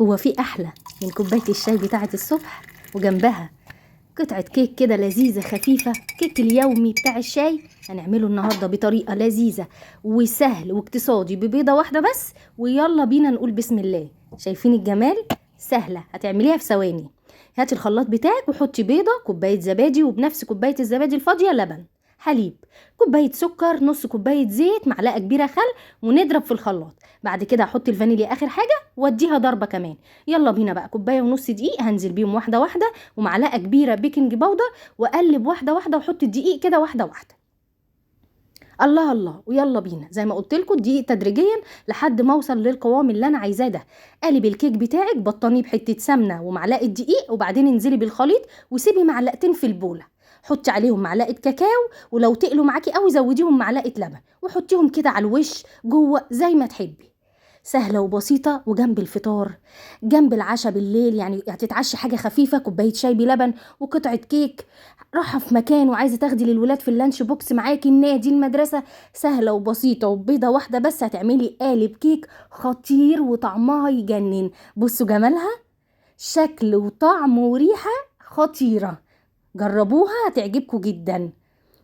هو في احلى من كوبايه الشاي بتاعه الصبح وجنبها قطعه كيك كده لذيذه خفيفه؟ كيك اليومي بتاع الشاي هنعمله النهارده بطريقه لذيذه وسهل واقتصادي ببيضه واحده بس. ويلا بينا نقول بسم الله. شايفين الجمال؟ سهله هتعمليها في ثواني. هاتي الخلاط بتاعك وحطي بيضه، كوبايه زبادي، وبنفس كوبايه الزبادي الفاضيه لبن، حليب، كوبايه سكر، نص كوبايه زيت، معلقه كبيره خل، ونضرب في الخلاط. بعد كده هحط الفانيليا اخر حاجه واديها ضربه كمان. يلا بينا بقى. كوبايه ونص دقيق هنزل بيهم واحده واحده، ومعلقه كبيره بيكنج باودر، واقلب واحده واحده واحط الدقيق كده واحده واحده. الله الله. ويلا بينا زي ما قلت لكم الدقيق تدريجيا لحد ما اوصل للقوام اللي انا عايزاه ده. قلب الكيك بتاعك بطنيه بحته سمنه ومعلقه دقيق، وبعدين انزلي بالخليط وسيبي معلقتين في البوله. حطي عليهم معلقه كاكاو، ولو تقلوا معاكي قوي زوديهم معلقه لبن وحطيهم كده على الوش جوه زي ما تحبي. سهلة وبسيطة وجنب الفطار، جنب العشاء بالليل، يعني هتتعشي حاجة خفيفة، كوباية شاي بلبن وقطعة كيك. راحة في مكان وعايزة تاخدي للولاد في اللانش بوكس معاكي النادي المدرسة. سهلة وبسيطة وبيضة واحدة بس هتعملي قالب كيك خطير وطعمها يجنن. بصوا جمالها، شكل وطعم وريحة خطيرة. جربوها هتعجبكم جدا.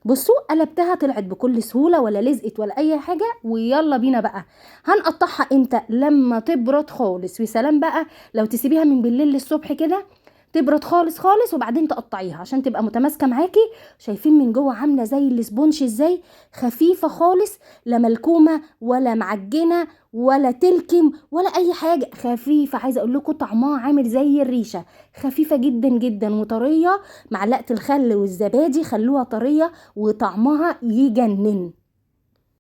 بصوا قلبتها طلعت بكل سهولة ولا لزقت ولا اي حاجة. ويلا بينا بقى. هنقطعها امتى؟ لما تبرد خالص. وسلام بقى لو تسيبيها من بالليل للصبح كده تبرد خالص خالص، وبعدين تقطعيها عشان تبقى متماسكة معاكي. شايفين من جوه عاملة زي الاسبونج ازاي؟ خفيفة خالص، لا ملكومة ولا معجنة ولا تلكم ولا اي حاجة، خفيفة. عايزة اقول لكم طعمها عامل زي الريشة، خفيفة جدا جدا وطرية. معلقة الخل والزبادي خلوها طرية وطعمها يجنن.